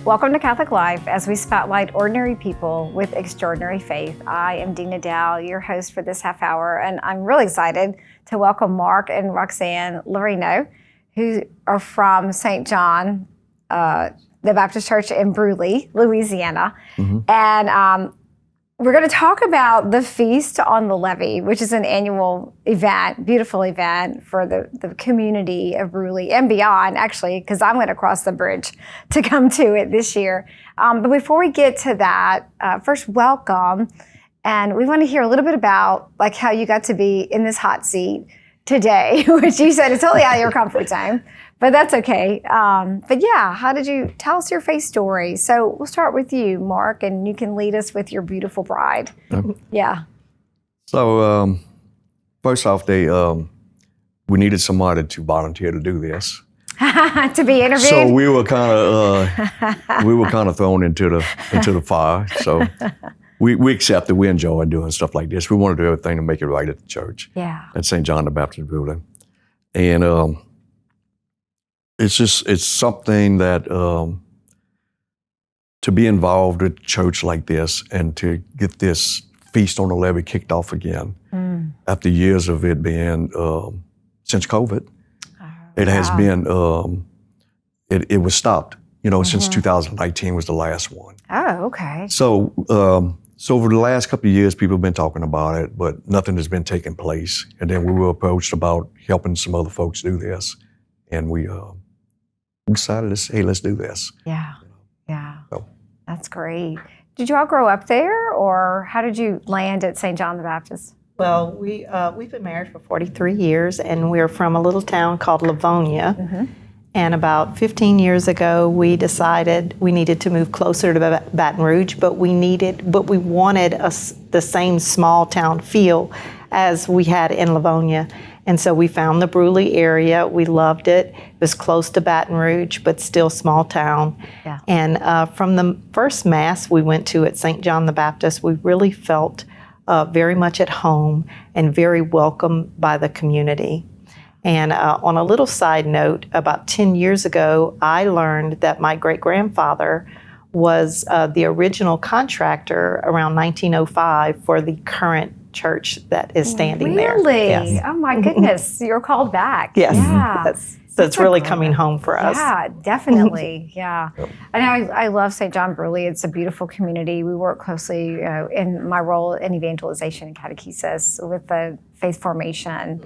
Welcome to Catholic Life, as we spotlight ordinary people with extraordinary faith. I am Dina Dow, your host for this half hour, and I'm really excited to welcome Mark and Roxanne Loreno, who are from St. John, the Baptist Church in Brusly, Louisiana. And we're going to talk about the Feast on the Levee, which is an annual event, beautiful event for the community of Brusly and beyond, actually, because I'm going to cross the bridge to come to it this year. But before we get to that, first, welcome. And we want to hear a little bit about like how you got to be in this hot seat today, which you said is totally out of your comfort zone, but that's okay. But yeah, how did you tell us your faith story? So we'll start with you, Mark, and you can lead us with your beautiful bride. Yeah. So first off, we needed somebody to volunteer to do this. To be interviewed. So we were kind of thrown into the fire. So we accepted. We enjoyed doing stuff like this. We wanted to do everything to make it right at the church. Yeah. At St. John the Baptist building, and it's something that to be involved with a church like this and to get this Feast on the Levee kicked off again after years of it being since COVID. It has been it was stopped. Since 2019 was the last one. Oh, okay. So over the last couple of years, people have been talking about it, but nothing has been taking place. And then we were approached about helping some other folks do this, and we decided, let's do this. Yeah, yeah. So. That's great. Did you all grow up there, or how did you land at St. John the Baptist? Well, we've been married for 43 years, and we're from a little town called Livonia. And about 15 years ago, we decided we needed to move closer to Baton Rouge, but we wanted the same small town feel as we had in Livonia. And so we found the Brusly area. We loved it. It was close to Baton Rouge, but still small town. Yeah. And from the first Mass we went to at St. John the Baptist, we really felt very much at home and very welcome by the community. And on a little side note, about 10 years ago, I learned that my great-grandfather was the original contractor around 1905 for the current church that is standing there. Really? Yes. Oh my goodness, you're called back. Yes. Yeah. So it's really coming home for us. Yeah, definitely. Yeah. And I love St. John Brusly. It's a beautiful community. We work closely in my role in evangelization and catechesis with the faith formation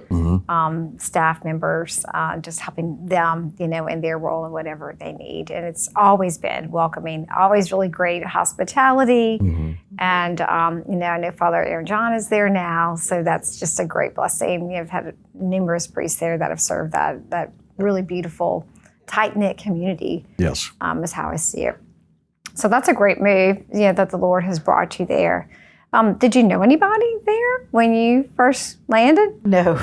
staff members, just helping them, in their role and whatever they need. And it's always been welcoming, always really great hospitality. And, I know Father Aaron John is there now, so that's just a great blessing. We've had numerous priests there that have served that really beautiful, tight-knit community. Yes. Is how I see it. So that's a great move, that the Lord has brought you there. Did you know anybody there when you first landed? No.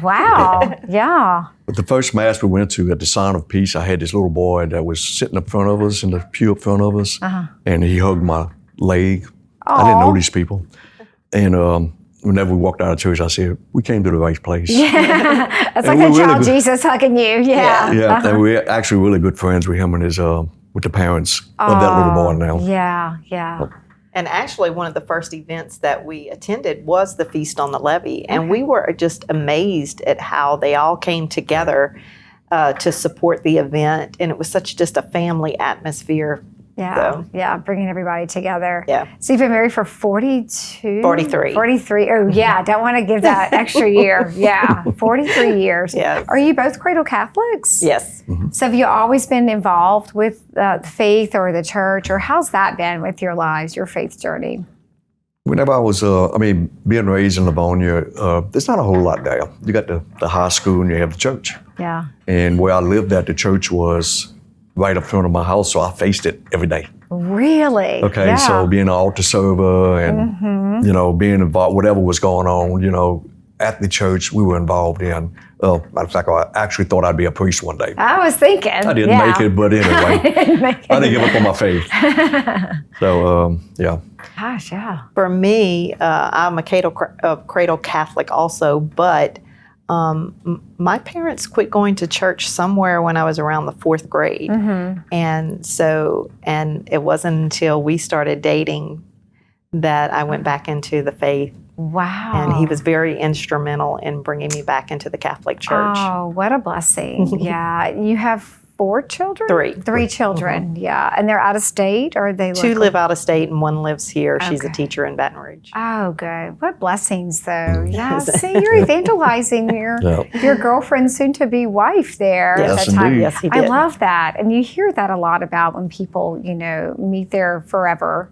Wow. Yeah. But the first Mass we went to at the Sign of Peace, I had this little boy that was sitting up front of us in the pew up front of us, and he hugged my leg. Aww. I didn't know these people. And whenever we walked out of church, I said, we came to the right place. Yeah. That's like the child Jesus hugging you. Yeah. Yeah. And we're actually really good friends with him and with the parents of that little boy now. Yeah, yeah. And actually, one of the first events that we attended was the Feast on the Levee. And we were just amazed at how they all came together to support the event. And it was just a family atmosphere. Yeah, yeah, bringing everybody together. Yeah. So you've been married for 42? 43. 43. Oh, yeah, don't want to give that extra year. Yeah, 43 years. Yes. Are you both cradle Catholics? Yes. So have you always been involved with the faith or the church, or how's that been with your lives, your faith journey? Whenever I was, being raised in Livonia, there's not a whole lot there. You got the high school and you have the church. Yeah. And where I lived at, the church was right up front of my house, so I faced it every day. Really? Okay, yeah. So being an altar server and, being involved, whatever was going on, at the church we were involved in. Matter of fact, I actually thought I'd be a priest one day. I was thinking. I didn't make it, but anyway, I didn't give up on my faith. So, yeah. Gosh, yeah. For me, I'm a cradle Catholic also, but my parents quit going to church somewhere when I was around the 4th grade. And it wasn't until we started dating that I went back into the faith. Wow. And he was very instrumental in bringing me back into the Catholic Church. Oh, what a blessing. Yeah. You have 4 children? 3. 3 children, yeah. And they're out of state, or are they 2 live out of state and 1 lives here. She's a Okay. teacher in Baton Rouge. Oh, good. What blessings, though. Yeah, see, you're evangelizing Yeah. your girlfriend's soon-to-be wife there Yes, at that indeed. time. Yes, he I did. love that. And you hear that a lot about when people, meet their forever.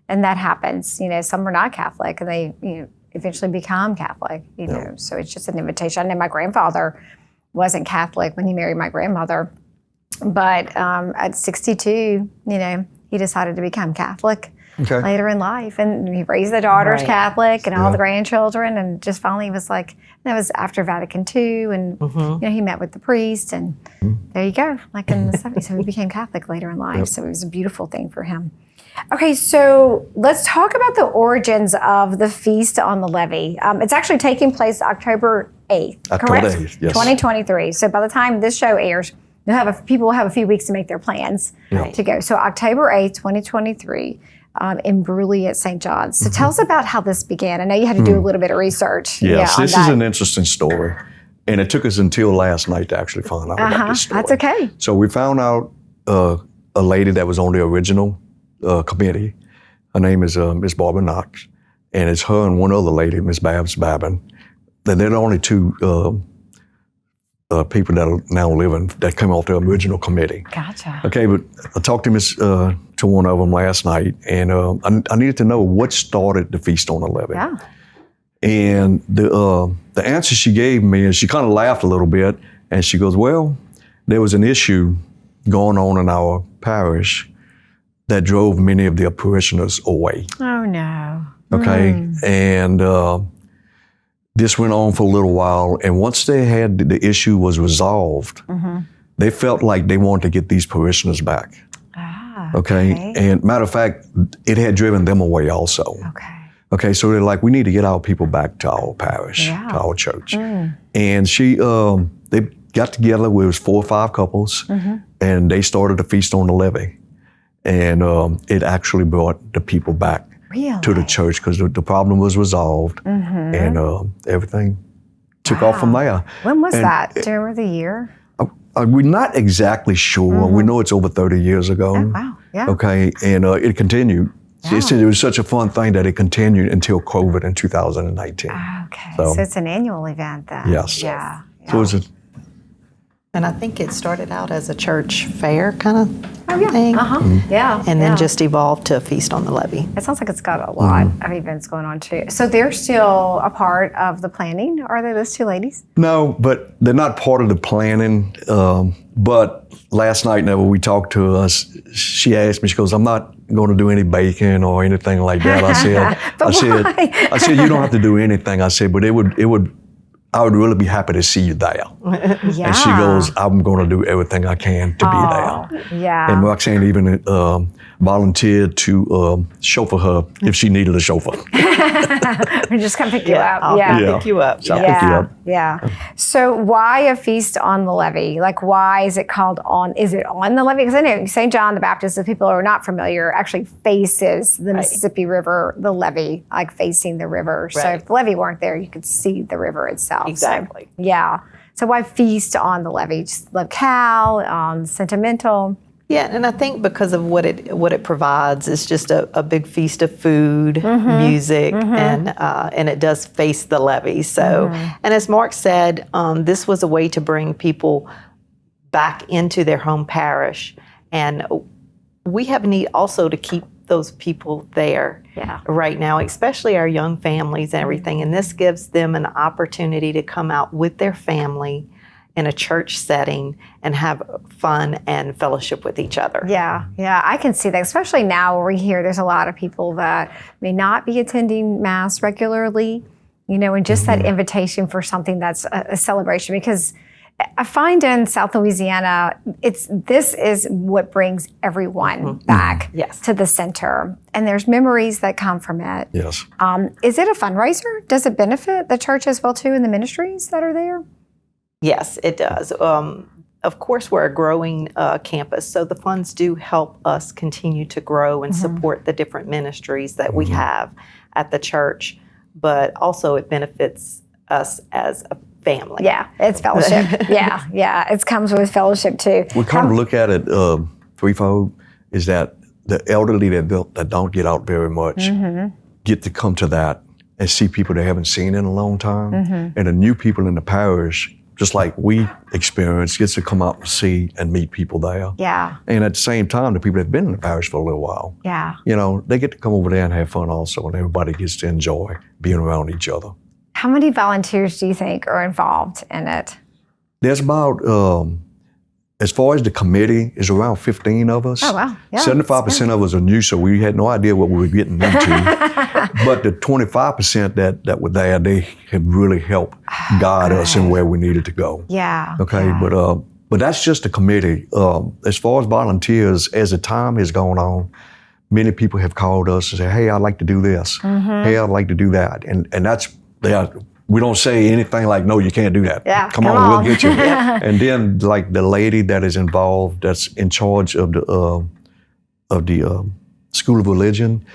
And that happens. Some are not Catholic, and they, eventually become Catholic, So it's just an invitation. I know my grandfather wasn't Catholic when he married my grandmother, but at 62, he decided to become Catholic later in life, and he raised the daughters Right. Catholic and all the grandchildren, and just finally was like, that was after Vatican II, and he met with the priest, and there you go, like in the 70s, so he became Catholic later in life. So it was a beautiful thing for him. Okay, so let's talk about the origins of the Feast on the Levee. It's actually taking place October 8th, October correct? 8th, yes. 2023. So by the time this show airs, people will have a few weeks to make their plans to go. So October 8th, 2023, in Brusly at St. John's. So tell us about how this began. I know you had to do a little bit of research. Yes, on this is an interesting story. And it took us until last night to actually find out about this story. That's okay. So we found out a lady that was on the original committee. Her name is Miss Barbara Knox, and it's her and one other lady, Miss Babs Babin. They're the only 2 people that are now living that came off the original committee. Gotcha. Okay, but I talked to one of them last night, and I needed to know what started the Feast on the Levee. Yeah. And the answer she gave me is she kind of laughed a little bit, and she goes, well, there was an issue going on in our parish that drove many of the parishioners away. Oh, no. Okay, and this went on for a little while, and once they had the issue was resolved, they felt like they wanted to get these parishioners back. Okay, and matter of fact, it had driven them away also. Okay, so they're like, we need to get our people back to our parish, to our church. And they got together, it was 4 or 5 couples, and they started a Feast on the Levee. And it actually brought the people back to the church because the problem was resolved, and everything took off from there. When was that? Do you remember the year? We're not exactly sure. We know it's over 30 years ago. Oh, wow. Yeah. Okay, and it continued. It was such a fun thing that it continued until COVID in 2019. Okay, so it's an annual event then. Yes. Yeah. So it was And I think it started out as a church fair kind of thing. Yeah. And then just evolved to a Feast on the Levee. It sounds like it's got a lot of events going on too. So they're still a part of the planning, are they, those 2 ladies? No, but they're not part of the planning. But last night, whenever we talked to us, she asked me, she goes, I'm not going to do any baking or anything like that. I said, you don't have to do anything. I said, but I would really be happy to see you there. Yeah. And she goes, I'm going to do everything I can to be there. Yeah. And Roxanne even volunteered to chauffeur her if she needed a chauffeur. We're just going to pick you up. I'll pick you up. So I'll pick you up. Yeah. So why a Feast on the Levee? Like, why is it called is it on the Levee? Because I know St. John the Baptist, if people are not familiar, actually faces the Mississippi River, the levee, like facing the river. So if the levee weren't there, you could see the river itself. Exactly. So, yeah. So why Feast on the Levee? Just locale, sentimental. Yeah, and I think because of what it provides, it's just a big feast of food, music, and it does face the levee. So, and as Mark said, this was a way to bring people back into their home parish, and we have a need also to keep those people there right now, especially our young families and everything. And this gives them an opportunity to come out with their family in a church setting and have fun and fellowship with each other. Yeah, I can see that, especially now where we hear there's a lot of people that may not be attending Mass regularly, and just that invitation for something that's a celebration, because I find in South Louisiana, this is what brings everyone back Yes. to the center. And there's memories that come from it. Yes. Is it a fundraiser? Does it benefit the church as well too and the ministries that are there? Yes, it does. Of course, we're a growing campus, so the funds do help us continue to grow and support the different ministries that we have at the church, but also it benefits us as a family. Yeah, it's fellowship. yeah, it comes with fellowship too. We kind of look at it threefold, is that the elderly that don't get out very much get to come to that and see people they haven't seen in a long time. And the new people in the parish, just like we experience, gets to come out and see and meet people there. Yeah. And at the same time, the people that have been in the parish for a little while, Yeah. they get to come over there and have fun also, and everybody gets to enjoy being around each other. How many volunteers do you think are involved in it? There's about, as far as the committee, is around 15 of us. Oh, wow. Yeah, 75% of us are new, so we had no idea what we were getting into. But the 25% that were there, they have really helped guide us in where we needed to go. Yeah. Okay, yeah. but that's just the committee. As far as volunteers, as the time has gone on, many people have called us and said, hey, I'd like to do this. Hey, I'd like to do that. And that's, we don't say anything like, no, you can't do that. Yeah, come on, we'll get you. And then like the lady that is involved, that's in charge of the School of Religion,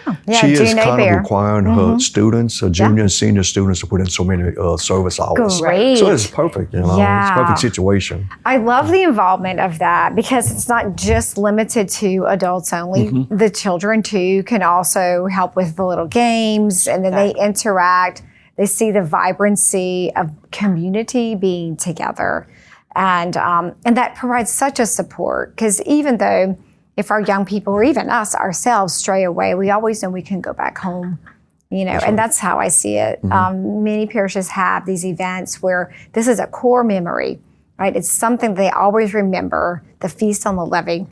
she is kind of requiring her students, her junior and senior students, to put in so many service hours. Great. So it's perfect, It's a perfect situation. I love the involvement of that because it's not just limited to adults only. The children too can also help with the little games, and then they interact. They see the vibrancy of community being together. And that provides such a support, because even though if our young people or even us ourselves stray away, we always know we can go back home, and that's how I see it. Many parishes have these events where this is a core memory, right? It's something they always remember, the feast on the levee.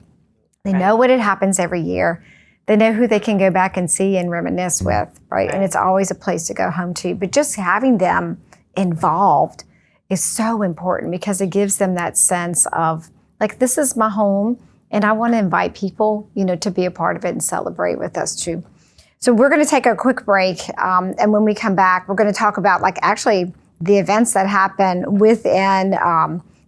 They know what it happens every year. They know who they can go back and see and reminisce with, right? And it's always a place to go home to. But just having them involved is so important, because it gives them that sense of, like, this is my home, and I want to invite people, to be a part of it and celebrate with us too. So we're going to take a quick break, and when we come back, we're going to talk about, actually the events that happen within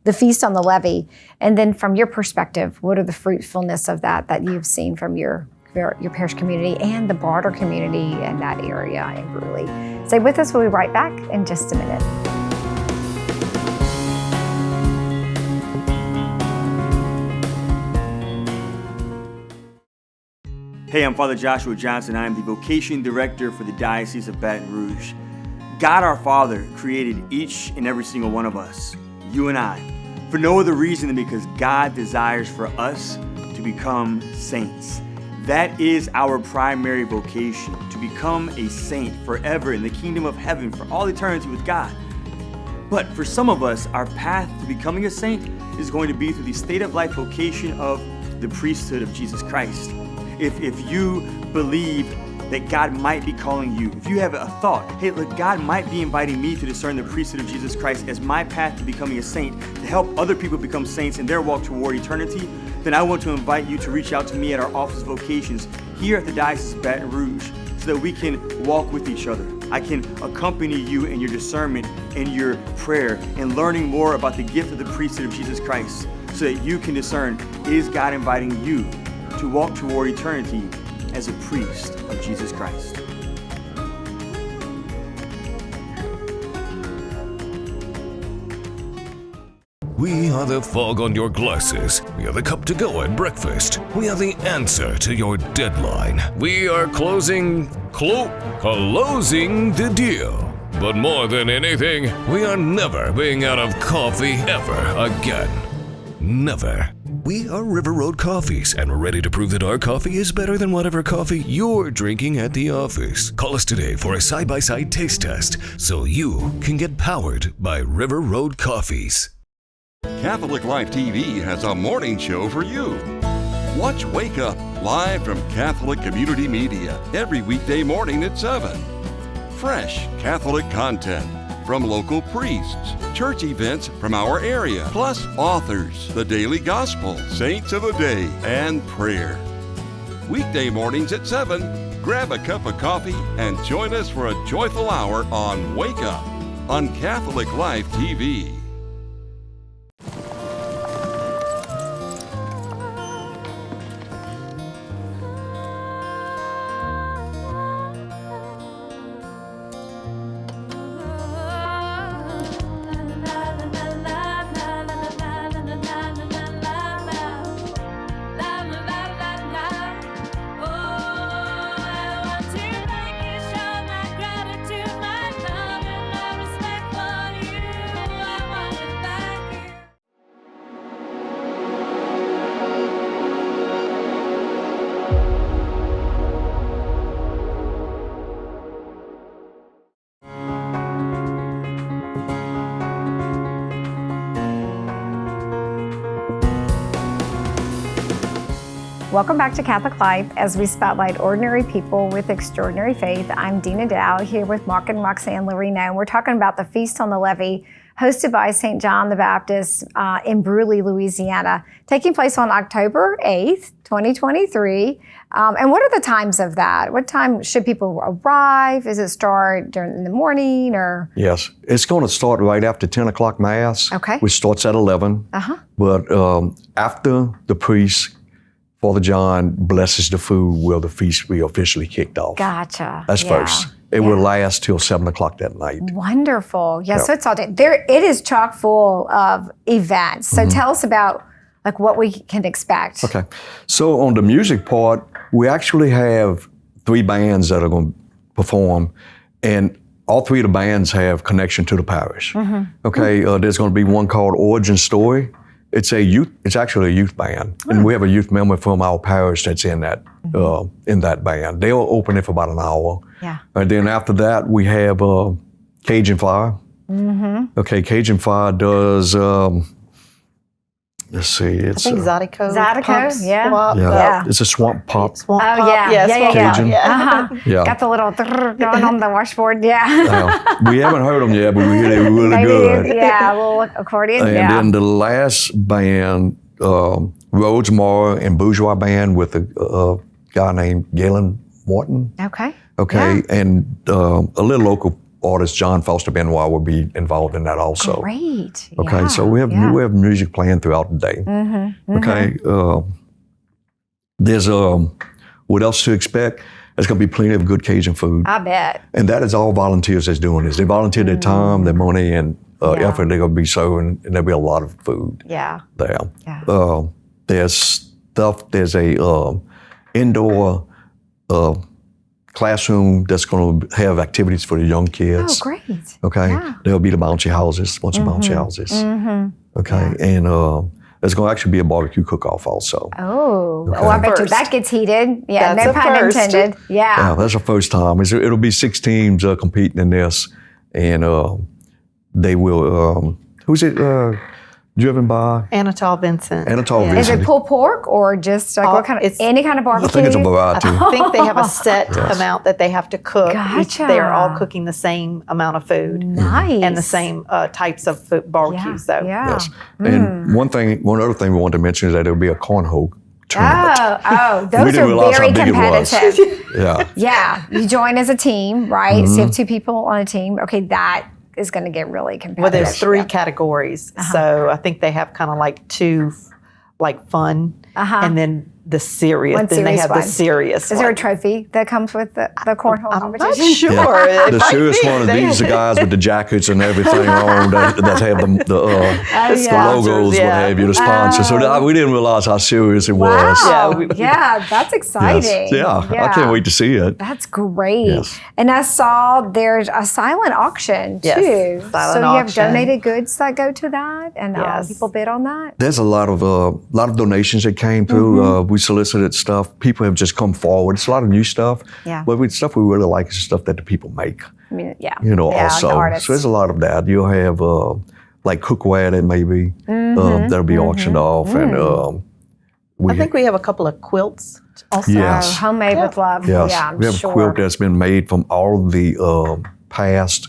the Feast on the Levee. And then from your perspective, what are the fruitfulness of that you've seen from your parish community and the broader community in that area in Brusly. Stay with us. We'll be right back in just a minute. Hey, I'm Father Joshua Johnson. I am the Vocation Director for the Diocese of Baton Rouge. God our Father created each and every single one of us, you and I, for no other reason than because God desires for us to become saints. That is our primary vocation, to become a saint forever in the kingdom of heaven for all eternity with God. But for some of us, our path to becoming a saint is going to be through the state of life vocation of the priesthood of Jesus Christ. If you believe that God might be calling you, if you have a thought, hey, look, God might be inviting me to discern the priesthood of Jesus Christ as my path to becoming a saint, to help other people become saints in their walk toward eternity, then I want to invite you to reach out to me at our office vocations here at the Diocese of Baton Rouge, so that we can walk with each other. I can accompany you in your discernment, in your prayer, and learning more about the gift of the priesthood of Jesus Christ, so that you can discern, is God inviting you to walk toward eternity as a priest of Jesus Christ? We are the fog on your glasses. We are the cup to go at breakfast. We are the answer to your deadline. We are closing the deal. But more than anything, we are never being out of coffee ever again. Never. We are River Road Coffees, and we're ready to prove that our coffee is better than whatever coffee you're drinking at the office. Call us today for a side-by-side taste test, so you can get powered by River Road Coffees. Catholic Life TV has a morning show for you. Watch Wake Up, live from Catholic Community Media, every weekday morning at 7. Fresh Catholic content, from local priests, church events from our area, plus authors, the daily gospel, saints of the day, and prayer. Weekday mornings at 7, grab a cup of coffee and join us for a joyful hour on Wake Up on Catholic Life TV. Welcome back to Catholic Life as we spotlight ordinary people with extraordinary faith. I'm Dina Dow here with Mark and Roxanne Loreno, and we're talking about the Feast on the Levee hosted by St. John the Baptist in Brusly, Louisiana, taking place on October 8th, 2023. And what are the times of that? What time should people arrive? Does it start in the morning or? Yes, it's going to start right after 10 o'clock Mass, Okay. which starts at 11. But after the priest, Father John blesses the food, will the feast be officially kicked off. Gotcha. That's first. It will last till 7 o'clock that night. Wonderful. Yeah, so it's all day. It is chock full of events. So tell us about like what we can expect. Okay. So on the music part, we actually have 3 bands that are going to perform, and all 3 of the bands have connection to the parish. Okay. There's going to be one called Origin Story. It's actually a youth band, and we have a youth member from our parish that's in that band. They'll open it for about an hour. Yeah. And then after that, we have Cajun Fire. Okay, Cajun Fire does. Let's see, it's I think Zydeco. Zydeco, yeah. Swap, it's a swamp pop. Swamp Oh, pop. yeah. Swamp Cajun. pop, yeah. Yeah. Got the little going on the washboard. Yeah. We haven't heard them yet, but we hear they're really Maybe, good. yeah, a little accordion. And then the last band, Rouge and Bourgeois band with a guy named Galen Morton. Okay. Okay, Yeah. and a little local artist, John Foster Benoit, will be involved in that also. Great. Okay, Yeah. so we have music playing throughout the day. Okay, there's what else to expect? There's going to be plenty of good Cajun food, I bet. and that is all volunteers that's doing this. They volunteer their time, their money, and effort. They're going to be serving, and there'll be a lot of food Yeah. there. Yeah. There's stuff. There's a indoor classroom that's going to have activities for the young kids. Oh, great. Okay, Yeah. there'll be the bouncy houses, bunch of bouncy houses. Okay, and there's going to actually be a barbecue cook-off also. Oh, Okay. oh, I bet you First. that gets heated. Yeah, That's no a pun first. intended. Yeah, Yeah. that's the first time. It'll be 6 teams competing in this, and they will. Who's it? Driven by Anatole Vincent. Anatole Yeah. Is Vincent. it pulled pork or just like what kind of, it's- any kind of barbecue? I think it's a variety. I think they have a set amount that they have to cook. Gotcha. They are all cooking the same amount of food Nice. and the same types of food, barbecues. Yeah. So Yeah. Yes. And one other thing we want to mention is that there'll be a cornhole tournament. Oh, We those didn't are realize very how big it was. competitive. Yeah. Yeah, you join as a team, right? So you have 2 people on a team. Okay, that is going to get really competitive. well, there's 3 Yeah. categories. So I think they have kind of like 2, like fun, and then the serious. One then they serious have one. the serious. Is there a one. trophy that comes with the cornhole I'm not competition? sure. Yeah. It The might serious be. one of They- these are guys with the jackets and everything on that have the yeah. logos, yeah. what have you, the sponsors. So we didn't realize how serious it was. Wow. Yeah, Yeah, that's exciting. Yes. Yeah, I can't wait to see it. That's great. Yes. And I saw there's a silent auction too. Yes, silent so you have auction. donated goods that go to that, and Yes. people bid on that. There's a lot of donations that came through. We solicited stuff. People have just come forward. It's a lot of new stuff. Yeah. But stuff we really like is stuff that the people make. I mean, yeah. Also. the artists. So there's a lot of that. You'll have like cookware that maybe that'll be auctioned off, and I think we have a couple of quilts also. Yes. Oh, homemade with love. yes, Yeah, I'm we have sure. a quilt that's been made from all of the past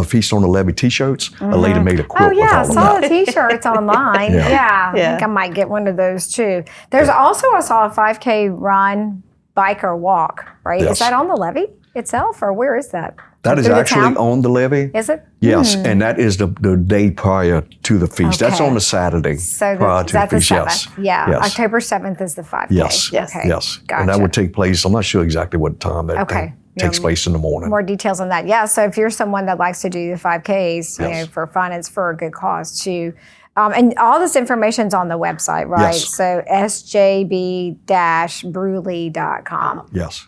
Feast on the Levee T-shirts. A lady made a quote Oh yeah, I with all saw of the that. T-shirts online. Yeah. Yeah. I Yeah. think I might get one of those too. There's also, I saw a 5K run, bike, or walk. Right? Yes. Is that on the Levee itself, or where is that? That is Through the actually town? on the levee. Is it? Yes, and that is the day prior to the feast. That's Okay. on the Saturday So prior to the that's the feast. 7th. Yes. Yeah. Yes. October 7th is the 5K. Yes. Yes. Okay. Yes. Gotcha. And that would take place. I'm not sure exactly what time that Okay. takes place in the morning. More details on that. Yeah. So if you're someone that likes to do the 5Ks, you Yes. know, for fun, it's for a good cause too. And all this information's on the website, right? Yes. So sjb-brusly.com. Yes.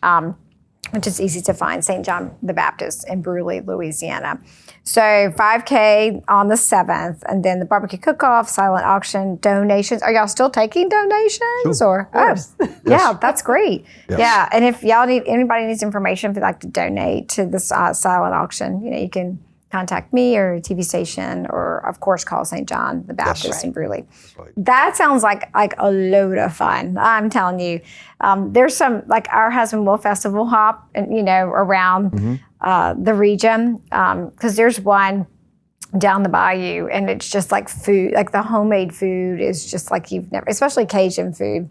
Which is easy to find, St. John the Baptist in Brusly, Louisiana. So 5K on the 7th, and then the barbecue cook-off, silent auction, donations. Are y'all still taking donations? Sure. Or yeah, that's great. Yes. Yeah, and if anybody needs information, if you'd like to donate to this silent auction, you know, you can contact me or a TV station, or of course call St. John the Baptist in Brusly. right. That sounds like a load of fun. I'm telling you, there's some, like our Husband Will Festival hop, and you know, around the region, because there's one down the bayou, and it's just like food, like the homemade food is just like you've never, especially Cajun food.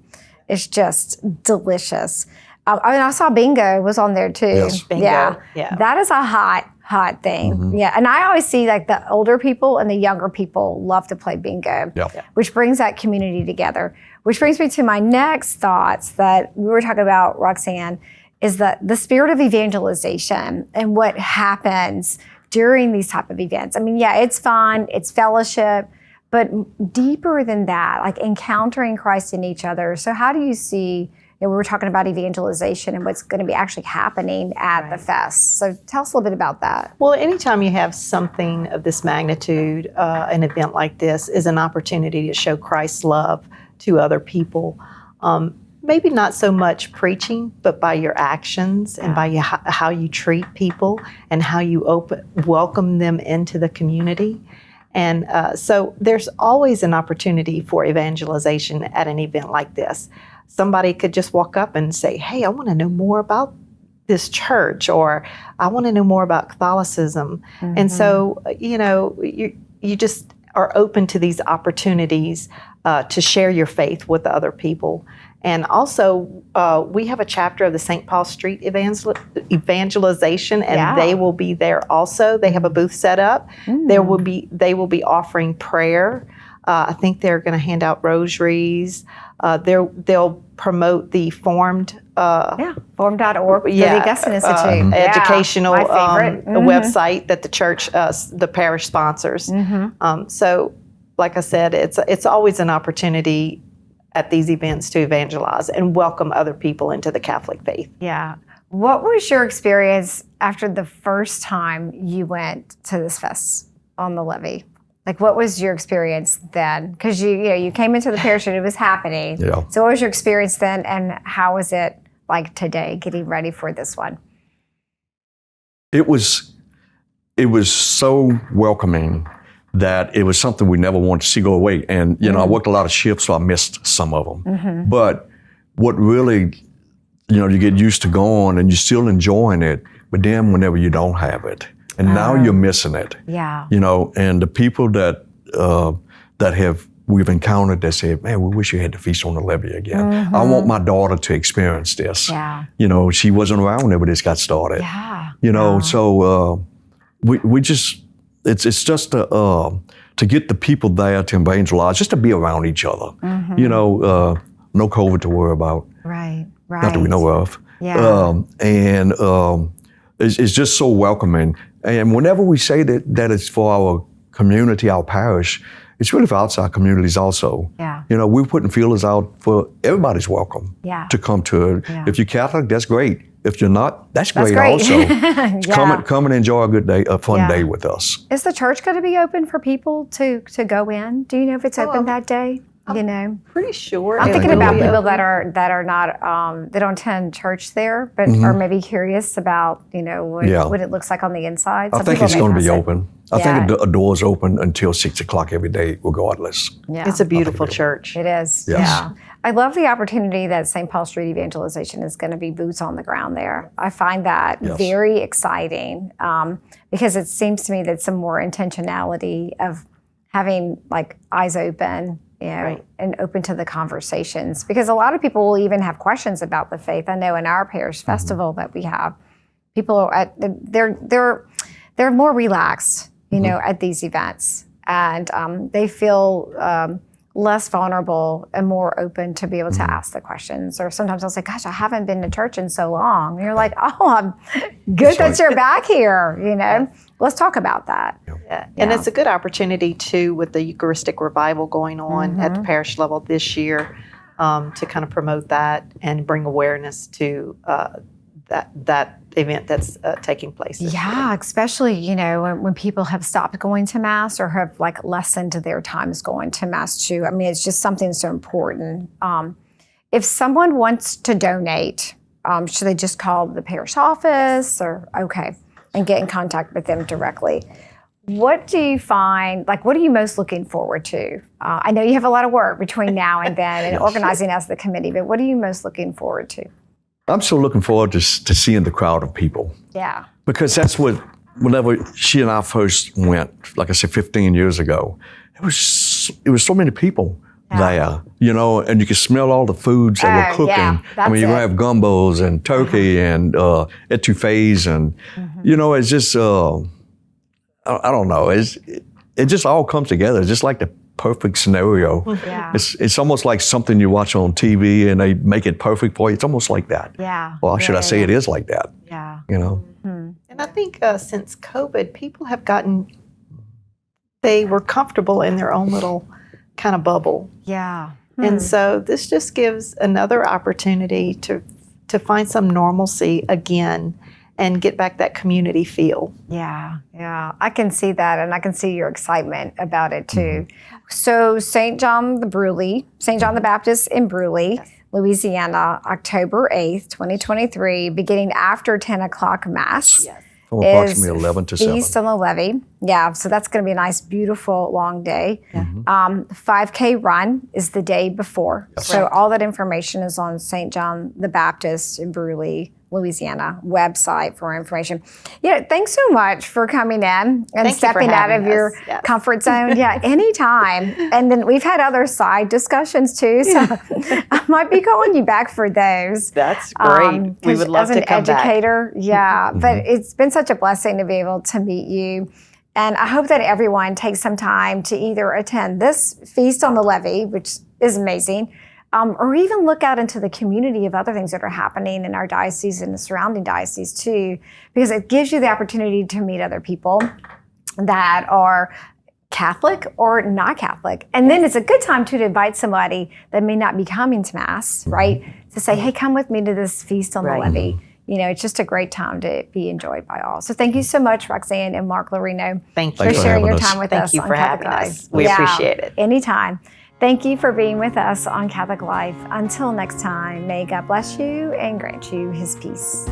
It's just delicious. I mean, I saw bingo was on there too. Yes. Bingo, Yeah. yeah. That is a hot thing. Yeah. And I always see like the older people and the younger people love to play bingo, which brings that community together. Which brings me to my next thoughts that we were talking about, Roxanne, is that the spirit of evangelization and what happens during these type of events. I mean, yeah, it's fun, it's fellowship, but deeper than that, like encountering Christ in each other. So how do you see, we were talking about evangelization and what's going to be actually happening at the fest. So tell us a little bit about that. Well, anytime you have something of this magnitude, an event like this is an opportunity to show Christ's love to other people. Maybe not so much preaching, but by your actions and by how you treat people and how you welcome them into the community. And so there's always an opportunity for evangelization at an event like this. Somebody could just walk up and say, hey, I want to know more about this church, or I want to know more about Catholicism. And so, you know, you just are open to these opportunities to share your faith with other people. And also, we have a chapter of the St. Paul Street Evangelization, and they will be there also. They have a booth set up. They will be offering prayer. I think they're going to hand out rosaries. They'll promote the Formed. Formed.org, the Augustine Institute. Educational my favorite. website that the church, the parish sponsors. So, like I said, it's always an opportunity at these events to evangelize and welcome other people into the Catholic faith. Yeah. What was your experience after the first time you went to this fest on the Levee? Like, what was your experience then? Because you came into the parish and it was happening. Yeah. So what was your experience then, and how was it like today, getting ready for this one? It was so welcoming that it was something we never wanted to see go away. And, you know, I worked a lot of shifts, so I missed some of them. But what really, you know, you get used to going and you're still enjoying it, but then whenever you don't have it, and now you're missing it. Yeah. You know, and the people that we've encountered that said, man, we wish you had the Feast on the Levee again. I want my daughter to experience this. Yeah. You know, she wasn't around whenever this got started. Yeah. You know, so we just, it's just to get the people there to evangelize, just to be around each other. You know, no COVID to worry about. Right. Not that we know of. Yeah. It's just so welcoming. And whenever we say that it's for our community, our parish, it's really for outside communities also. Yeah. You know, we're putting feelers out for everybody's welcome to come to it. Yeah. If you're Catholic, that's great. If you're not, that's great. Also. Come and enjoy a good day, a fun day with us. Is the church going to be open for people to go in? Do you know if it's open that day? You know, Pretty sure. I'm it thinking will about be people open. that are not they don't attend church there, but are maybe curious about what it looks like on the inside. I Some think people it's may going to be miss it. open. I think a door's open until 6 o'clock every day, regardless. Yeah, It's a beautiful church. it is. Yes. Yeah. I love the opportunity that St. Paul Street Evangelization is going to be boots on the ground there. I find that very exciting because it seems to me that some more intentionality of having like eyes open, and open to the conversations. Because a lot of people will even have questions about the faith. I know in our parish festival that we have, people are they're more relaxed, at these events, and they feel less vulnerable and more open to be able to ask the questions. Or sometimes I'll say, gosh, I haven't been to church in so long. And you're like, oh, I'm good that you're back here, Let's talk about that. Yeah. And it's a good opportunity too, with the Eucharistic revival going on at the parish level this year, to kind of promote that and bring awareness to that event that's taking place this year. Especially, when people have stopped going to Mass or have like lessened their times going to Mass too. I mean, it's just something so important. If someone wants to donate, should they just call the parish office and get in contact with them directly? What do you find, what are you most looking forward to? I know you have a lot of work between now and then and organizing as the committee, but what are you most looking forward to? I'm still looking forward to seeing the crowd of people. Yeah. Because that's whenever she and I first went, like I said, 15 years ago, it was so many people there, and you could smell all the foods that were cooking. Yeah, you have gumbos and turkey and etouffees and, it's just, I don't know, it just all comes together. It's just like the perfect scenario. Yeah. It's almost like something you watch on TV and they make it perfect for you. It's almost like that. Yeah. Well, should I say it is like that? Yeah. And I think since COVID, people have they were comfortable in their own little kind of bubble. Yeah. And so this just gives another opportunity to find some normalcy again and get back that community feel. Yeah. I can see that, and I can see your excitement about it too. So St. John the Baptist in Brusly, Louisiana, October 8th, 2023, beginning after 10 o'clock Mass. Yes. From approximately 11 to 7. Feast on the Levee. Yeah, so that's going to be a nice, beautiful, long day. 5K run is the day before. So all that information is on St. John the Baptist in Brusly, Louisiana website for information. Thanks so much for coming in and stepping out of your comfort zone. Yeah, anytime. And then we've had other side discussions too, so I might be calling you back for those. That's great. We would love to come as an educator, but it's been such a blessing to be able to meet you. And I hope that everyone takes some time to either attend this Feast on the Levee, which is amazing, or even look out into the community of other things that are happening in our diocese and the surrounding diocese too, because it gives you the opportunity to meet other people that are Catholic or not Catholic. And then it's a good time too to invite somebody that may not be coming to Mass, right? To say, hey, come with me to this Feast on the Levee. It's just a great time to be enjoyed by all. So thank you so much, Roxanne and Mark Loreno, Thank for you sharing your having us. time with Thank us you on for Catholic having Life. us. We appreciate it. Anytime. Thank you for being with us on Catholic Life. Until next time, may God bless you and grant you his peace.